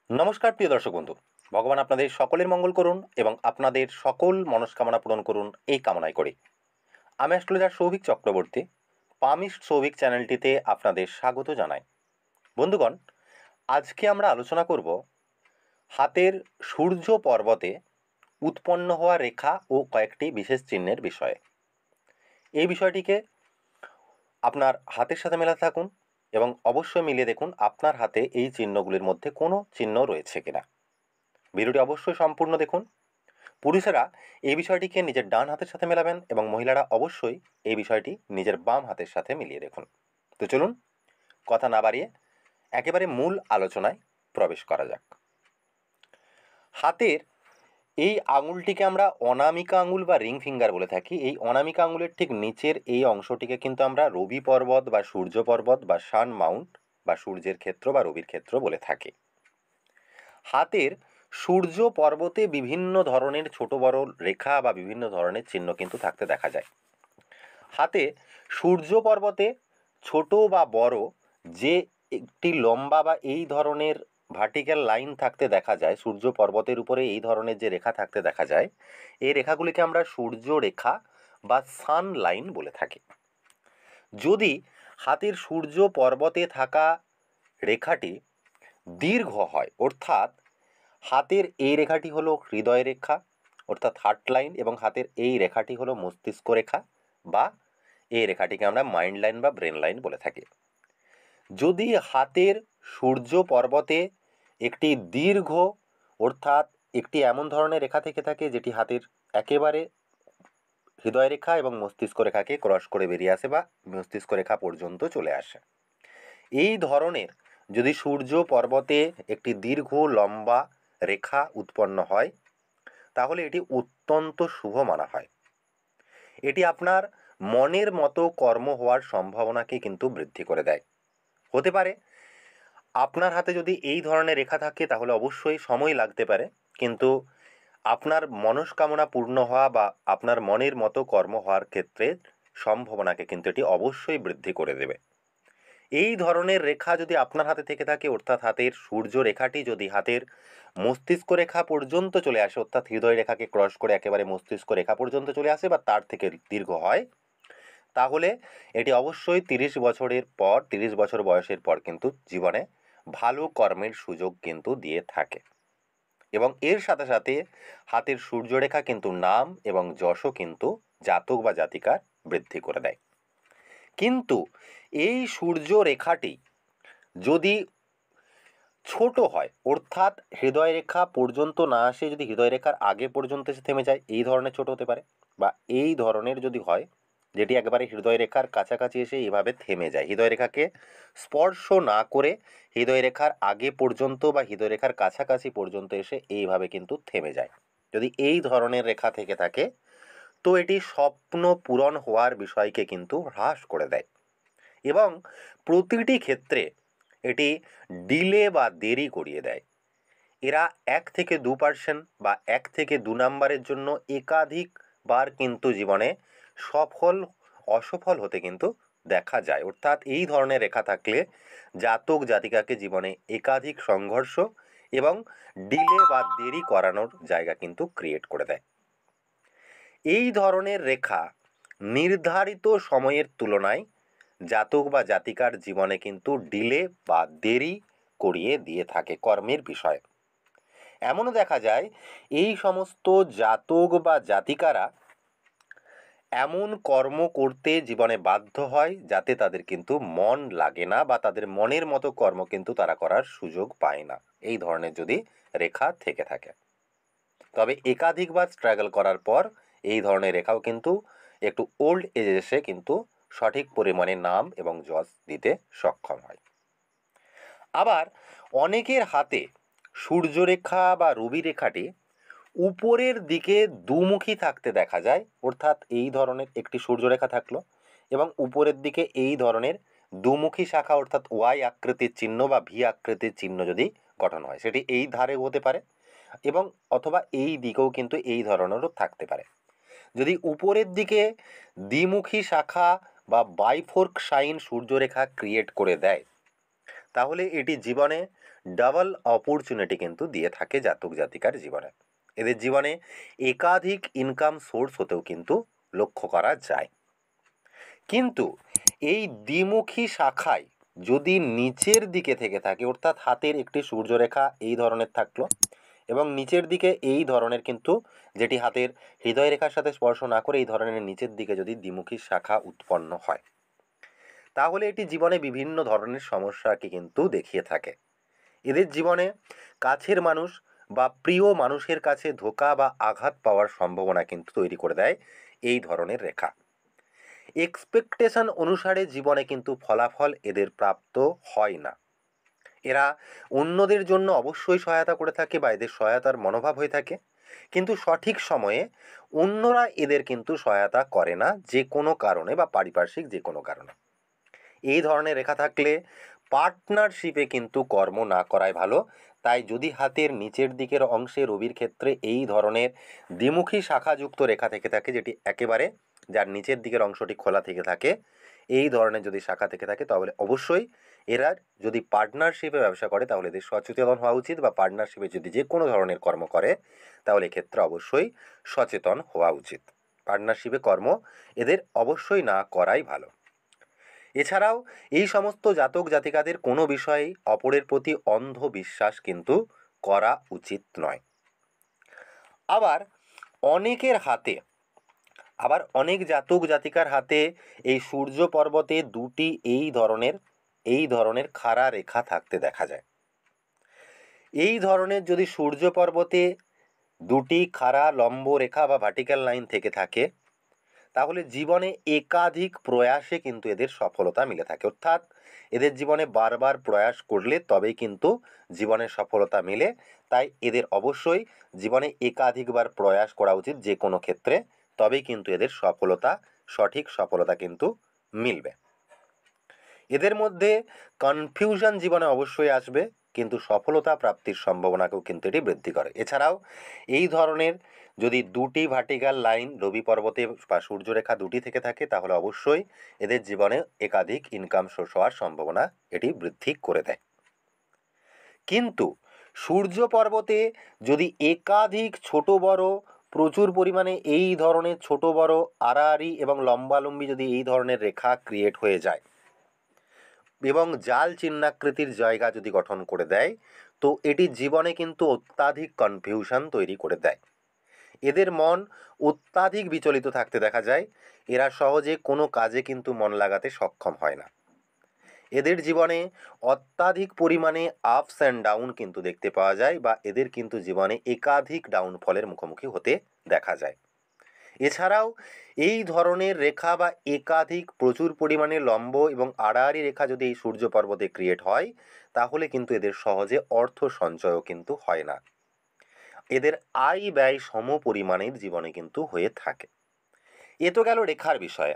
নমস্কার প্রিয় দর্শক বন্ধু। ভগবান আপনাদের সকলের মঙ্গল করুন এবং আপনাদের সকল মনস্কামনা পূরণ করুন এই কামনাই করি। আমি অ্যাস্ট্রোলজার সৌভিক চক্রবর্তী, পামিস্ট সৌভিক চ্যানেলটিতে আপনাদের স্বাগত জানাই। বন্ধুগণ, আজকে আমরা আলোচনা করব হাতের সূর্য পর্বতে উৎপন্ন হওয়া রেখা ও কয়েকটি বিশেষ চিহ্নের বিষয়ে। এই বিষয়টিকে আপনার হাতের সাথে মেলাতে থাকুন এবং অবশ্যই মিলিয়ে দেখুন আপনার হাতে এই চিহ্নগুলির মধ্যে কোনো চিহ্ন রয়েছে কিনা। ভিডিওটি অবশ্যই সম্পূর্ণ দেখুন। পুরুষেরা এই বিষয়টিকে নিজের ডান হাতের সাথে মেলাবেন এবং মহিলারা অবশ্যই এই বিষয়টি নিজের বাম হাতের সাথে মিলিয়ে দেখুন। তো চলুন কথা না বাড়িয়ে একেবারে মূল আলোচনায় প্রবেশ করা যাক। হাতের এই আঙুলটিকে আমরা অনামিকা আঙুল বা রিং ফিঙ্গার বলে থাকি। এই অনামিকা আঙুলের ঠিক নিচের এই অংশটিকে কিন্তু আমরা রবি পর্বত বা সূর্য পর্বত বা সান মাউন্ট বা সূর্যের ক্ষেত্র বা রবির ক্ষেত্র বলে থাকি। হাতের সূর্য পর্বতে বিভিন্ন ধরনের ছোট বড় রেখা বা বিভিন্ন ধরনের চিহ্ন কিন্তু থাকতে দেখা যায়। হাতে সূর্য পর্বতে ছোট বা বড় যে একটি লম্বা বা এই ধরনের ভার্টিক্যাল লাইন থাকতে দেখা যায়, সূর্য পর্বতের উপরে এই ধরনের যে রেখা থাকতে দেখা যায়, এই রেখাগুলিকে আমরা সূর্য রেখা বা সান লাইন বলে থাকি। যদি হাতের সূর্য পর্বতে থাকা রেখাটি দীর্ঘ হয়, অর্থাৎ হাতের এই রেখাটি হলো হৃদয় রেখা অর্থাৎ হার্ট লাইন এবং হাতের এই রেখাটি হলো মস্তিষ্ক রেখা বা এই রেখাটিকে আমরা মাইন্ড লাইন বা ব্রেন লাইন বলে থাকি। যদি হাতের সূর্য পর্বতে একটি দীর্ঘ অর্থাৎ একটি এমন ধরনের রেখা থেকে থাকে যেটি হাতের একেবারে হৃদয় রেখা এবং মস্তিষ্ক রেখাকে ক্রস করে বেরিয়ে আসে বা মস্তিষ্ক রেখা পর্যন্ত চলে আসে, এই ধরনের যদি সূর্য পর্বতে একটি দীর্ঘ লম্বা রেখা উৎপন্ন হয় তাহলে এটি অত্যন্ত শুভ মানা হয়। এটি আপনার মনের মতো কর্ম হওয়ার সম্ভাবনাকে কিন্তু বৃদ্ধি করে দেয়। হতে পারে আপনার হাতে যদি এই ধরনের রেখা থাকে তাহলে অবশ্যই সময় লাগতে পারে, কিন্তু আপনার মনস্কামনা পূর্ণ হওয়া বা আপনার মনের মতো কর্ম হওয়ার ক্ষেত্রে সম্ভাবনাকে কিন্তু এটি অবশ্যই বৃদ্ধি করে দেবে। এই ধরনের রেখা যদি আপনার হাতে থেকে থাকে, অর্থাৎ হাতের সূর্য রেখাটি যদি হাতের মস্তিষ্ক রেখা পর্যন্ত চলে আসে, অর্থাৎ হৃদয় রেখাকে ক্রস করে একেবারে মস্তিষ্ক রেখা পর্যন্ত চলে আসে বা তার থেকে দীর্ঘ হয়, তাহলে এটি অবশ্যই 30 বছর বয়সের পর কিন্তু জীবনে ভালো কর্মের সুযোগ কিন্তু দিয়ে থাকে এবং এর সাথে সাথে হাতের সূর্যরেখা কিন্তু নাম এবং যশও কিন্তু জাতক বা জাতিকার বৃদ্ধি করে দেয়। কিন্তু এই সূর্য রেখাটি যদি ছোট হয়, অর্থাৎ হৃদয় রেখা পর্যন্ত না আসে, যদি হৃদয় রেখার আগে পর্যন্ত এসে থেমে যায়, এই ধরনের ছোট হতে পারে, বা এই ধরনের যদি হয় যেটি একেবারে হৃদয় রেখার কাছাকাছি এসে এইভাবে থেমে যায়, হৃদয় রেখাকে স্পর্শ না করে হৃদয় রেখার আগে পর্যন্ত বা হৃদয় রেখার কাছাকাছি পর্যন্ত এসে এইভাবে কিন্তু থেমে যায়, যদি এই ধরনের রেখা থেকে থাকে তো এটি স্বপ্ন পূরণ হওয়ার বিষয়কে কিন্তু হ্রাস করে দেয় এবং প্রতিটি ক্ষেত্রে এটি ডিলে বা দেরি করিয়ে দেয়। এরা 1 থেকে 2% বা 1 থেকে 2 নম্বরের জন্য একাধিকবার কিন্তু জীবনে সফল অসফল হতে কিন্তু দেখা যায়, অর্থাৎ এই ধরনের রেখা থাকলে জাতক জাতিকাকে জীবনে একাধিক সংঘর্ষ এবং ডিলে বা দেরি করানোর জায়গা কিন্তু ক্রিয়েট করে দেয়। এই ধরনের রেখা নির্ধারিত সময়ের তুলনায় জাতক বা জাতিকার জীবনে কিন্তু ডিলে বা দেরি করিয়ে দিয়ে থাকে কর্মের বিষয়ে। এমনও দেখা যায় এই সমস্ত জাতক বা জাতিকারা এমন কর্ম করতে জীবনে বাধ্য হয় যাতে তাদের কিন্তু মন লাগে না বা তাদের মনের মতো কর্ম কিন্তু তারা করার সুযোগ পায় না, এই ধরনের যদি রেখা থেকে থাকে। তবে একাধিকবার স্ট্রাগল করার পর এই ধরনের রেখাও কিন্তু একটু ওল্ড এজে এসে কিন্তু সঠিক পরিমাণে নাম এবং যশ দিতে সক্ষম হয়। আবার অনেকের হাতে সূর্যরেখা বা রবি রেখাটি উপরের দিকে দুমুখী থাকতে দেখা যায়, অর্থাৎ এই ধরনের একটি সূর্যরেখা থাকলো এবং উপরের দিকে এই ধরনের দুমুখী শাখা অর্থাৎ ওয়াই আকৃতির চিহ্ন বা ভি আকৃতির চিহ্ন যদি গঠন হয়, সেটি এই ধারে হতে পারে এবং অথবা এই দিকেও কিন্তু এই ধরনেরও থাকতে পারে। যদি উপরের দিকে দ্বিমুখী শাখা বা বাইফোর্ক সাইন সূর্যরেখা ক্রিয়েট করে দেয় তাহলে এটি জীবনে ডাবল অপরচুনিটি কিন্তু দিয়ে থাকে জাতক জাতিকার জীবনে। এদের জীবনে একাধিক ইনকাম সোর্স হতেও কিন্তু লক্ষ্য করা যায়। কিন্তু এই দ্বিমুখী শাখায় যদি নিচের দিকে থেকে থাকে, অর্থাৎ হাতের একটি সূর্যরেখা এই ধরনের থাকলো এবং নিচের দিকে এই ধরনের কিন্তু, যেটি হাতের হৃদয় রেখার সাথে স্পর্শ না করে এই ধরনের নিচের দিকে যদি দ্বিমুখী শাখা উৎপন্ন হয়, তাহলে এটি জীবনে বিভিন্ন ধরনের সমস্যাকে কিন্তু দেখিয়ে থাকে। এদের জীবনে কাছের মানুষ বা প্রিয় মানুষের কাছে ধোঁকা বা আঘাত পাওয়ার সম্ভাবনা কিন্তু তৈরি করে দেয় এই ধরনের রেখা। এক্সপেকটেশন অনুসারে জীবনে কিন্তু ফলাফল এদের প্রাপ্ত হয় না। এরা অন্যদের জন্য অবশ্যই সহায়তা করে থাকে বা এদের সহায়তার মনোভাব হয়ে থাকে, কিন্তু সঠিক সময়ে অন্যরা এদের কিন্তু সহায়তা করে না, যে কোনো কারণে বা পারিপার্শ্বিক যে কোনো কারণে। এই ধরনের রেখা থাকলে পার্টনারশিপে কিন্তু কর্ম না করাই ভালো। তাই যদি হাতের নিচের দিকের অংশে রবির ক্ষেত্রে এই ধরনের দ্বিমুখী শাখাযুক্ত রেখা থেকে থাকে, যেটি একেবারে যার নিচের দিকের অংশটি খোলা থেকে থাকে, এই ধরনের যদি শাখা থেকে থাকে, তাহলে অবশ্যই এরা যদি পার্টনারশিপে ব্যবসা করে তাহলে এদের সচেতন হওয়া উচিত, বা পার্টনারশিপে যদি যে কোনো ধরনের কর্ম করে তাহলে এক্ষেত্রে অবশ্যই সচেতন হওয়া উচিত। পার্টনারশিপে কর্ম এদের অবশ্যই না করাই ভালো। এছাড়াও এই সমস্ত জাতক জাতিকাদের কোনো বিষয়েই অপরের প্রতি অন্ধ বিশ্বাস কিন্তু করা উচিত নয়। আবার অনেক জাতক জাতিকার হাতে এই সূর্য পর্বতে দুটি এই ধরনের খাড়া রেখা থাকতে দেখা যায়। এই ধরনের যদি সূর্য পর্বতে দুটি খাড়া লম্ব রেখা বা ভার্টিক্যাল লাইন থেকে থাকে, তাহলে জীবনে একাধিক প্রয়াসে কিন্তু এদের সফলতা মিলে থাকে। অর্থাৎ এদের জীবনে বারবার প্রয়াস করলে তবেই কিন্তু জীবনে সফলতা মেলে। তাই এদের অবশ্যই জীবনে একাধিকবার প্রয়াস করা উচিত যে কোনো ক্ষেত্রে, তবেই কিন্তু এদের সঠিক সফলতা কিন্তু মিলবে। এদের মধ্যে কনফিউশন জীবনে অবশ্যই আসবে, কিন্তু সফলতা প্রাপ্তির সম্ভাবনাকেও কিন্তু এটি বৃদ্ধি করে। এছাড়াও এই ধরনের যদি দুটি ভার্টিক্যাল লাইন রবি পর্বতে বা সূর্যরেখা দুটি থেকে থাকে, তাহলে অবশ্যই এদের জীবনে একাধিক ইনকাম সোর্স হওয়ার সম্ভাবনা এটি বৃদ্ধি করে দেয়। কিন্তু সূর্য পর্বতে যদি একাধিক ছোট বড় প্রচুর পরিমাণে এই ধরনের ছোট বড় আড়াআড়ি এবং লম্বালম্বি যদি এই ধরনের রেখা ক্রিয়েট হয়ে যায় এবং জাল চিহ্নাকৃতির জায়গা যদি গঠন করে দেয়, তো এটি জীবনে কিন্তু অত্যাধিক কনফিউশন তৈরি করে দেয়। এদের মন অত্যাধিক বিচলিত থাকতে দেখা যায়। এরা সহজে কোনো কাজে কিন্তু মন লাগাতে সক্ষম হয় না। এদের জীবনে অত্যাধিক পরিমাণে আপস অ্যান্ড ডাউন কিন্তু দেখতে পাওয়া যায়, বা এদের কিন্তু জীবনে একাধিক ডাউনফলের মুখোমুখি হতে দেখা যায়। এছাড়াও এই ধরনের রেখা বা একাধিক প্রচুর পরিমাণে লম্ব এবং আড়াআড়ি রেখা যদি এই সূর্য পর্বতে ক্রিয়েট হয়, তাহলে কিন্তু এদের সহজে অর্থ সঞ্চয়ও কিন্তু হয় না। এদের আয় ব্যয় সম পরিমাণের জীবনে কিন্তু হয়ে থাকে। এ তো গেল রেখার বিষয়ে।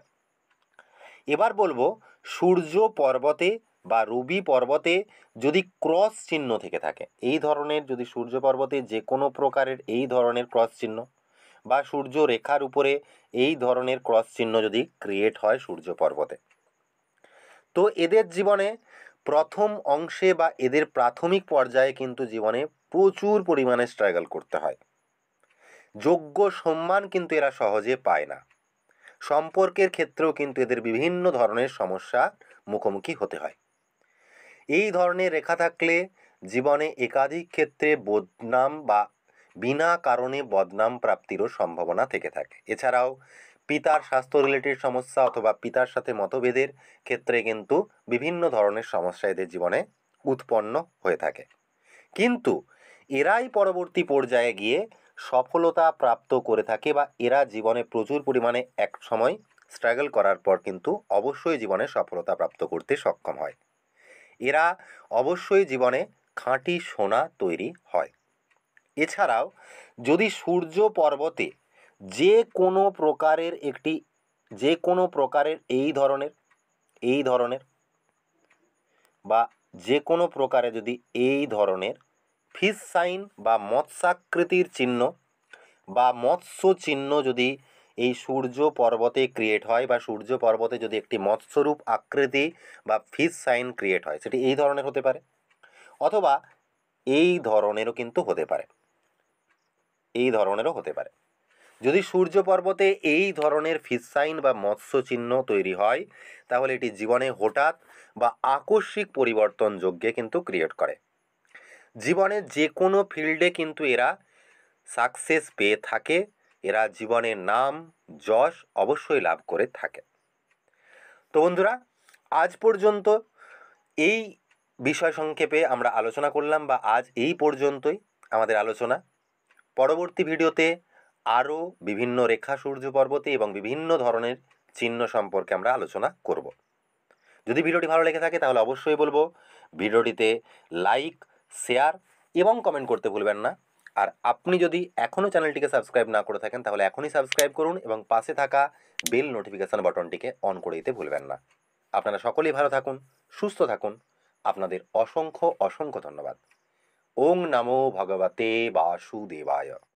এবার বলবো সূর্য পর্বতে বা রবি পর্বতে যদি ক্রস চিহ্ন থেকে থাকে, এই ধরনের যদি সূর্য পর্বতে যে কোনো প্রকারের এই ধরনের ক্রস চিহ্ন বা সূর্য রেখার উপরে এই ধরনের ক্রস চিহ্ন যদি ক্রিয়েট হয় সূর্য পর্বতে, তো এদের জীবনে প্রথম অংশে বা এদের প্রাথমিক পর্যায়ে কিন্তু জীবনে প্রচুর পরিমাণে স্ট্রাগল করতে হয়। যোগ্য সম্মান কিন্তু এরা সহজে পায় না। সম্পর্কের ক্ষেত্রেও কিন্তু এদের বিভিন্ন ধরনের সমস্যা মুখোমুখি হতে হয়। এই ধরনের রেখা থাকলে জীবনে একাধিক ক্ষেত্রে বদনাম বা বিনা কারণে বদনাম প্রাপ্তিরও সম্ভাবনা থেকে থাকে। এছাড়াও পিতার স্বাস্থ্য রিলেটেড সমস্যা অথবা পিতার সাথে মতভেদের ক্ষেত্রে কিন্তু বিভিন্ন ধরনের সমস্যা এদের জীবনে উৎপন্ন হয়ে থাকে। কিন্তু এরাই পরবর্তী পর্যায়ে গিয়ে সফলতা প্রাপ্ত করে থাকে, বা এরা জীবনে প্রচুর পরিমাণে এক সময় স্ট্রাগল করার পর কিন্তু অবশ্যই জীবনে সফলতা প্রাপ্ত করতে সক্ষম হয়। এরা অবশ্যই জীবনে খাঁটি সোনা তৈরি হয়। এছাড়াও যদি সূর্য পর্বতে যে কোনো প্রকারের এই ধরনের বা যে কোনো প্রকারে যদি এই ধরনের ফিশ সাইন বা মৎস্যাকৃতির চিহ্ন বা মৎস্য চিহ্ন যদি এই সূর্য পর্বতে ক্রিয়েট হয়, বা সূর্য পর্বতে যদি একটি মৎস্যরূপ আকৃতি বা ফিশ সাইন ক্রিয়েট হয়, সেটি এই ধরনের হতে পারে, অথবা এই ধরনেরও কিন্তু হতে পারে, এই ধরনেরও হতে পারে। যদি সূর্য পর্বতে এই ধরনের ফিসাইন বা মৎস্য চিহ্ন তৈরি হয়, তাহলে এটি জীবনে হঠাৎ বা আকস্মিক পরিবর্তন যোগ্যে কিন্তু ক্রিয়েট করে। জীবনের যে কোনো ফিল্ডে কিন্তু এরা সাকসেস পেয়ে থাকে, এরা জীবনের নাম যশ অবশ্যই লাভ করে থাকে। তো বন্ধুরা, আজ পর্যন্ত এই বিষয় সংক্ষেপে আমরা আলোচনা করলাম, বা আজ এই পর্যন্তই আমাদের আলোচনা। পরবর্তী ভিডিওতে আরও বিভিন্ন রেখা সূর্য পর্বতে এবং বিভিন্ন ধরনের চিহ্ন সম্পর্কে আমরা আলোচনা করব। যদি ভিডিওটি ভালো লেগে থাকে তাহলে অবশ্যই বলবো ভিডিওটিতে লাইক, শেয়ার এবং কমেন্ট করতে ভুলবেন না। আর আপনি যদি এখনও চ্যানেলটিকে সাবস্ক্রাইব না করে থাকেন তাহলে এখনই সাবস্ক্রাইব করুন এবং পাশে থাকা বেল নোটিফিকেশান বাটনটিকে অন করে দিতে ভুলবেন না। আপনারা সকলেই ভালো থাকুন, সুস্থ থাকুন। আপনাদের অসংখ্য অসংখ্য ধন্যবাদ। ওং নমো ভগবতে বাসুদেবায়।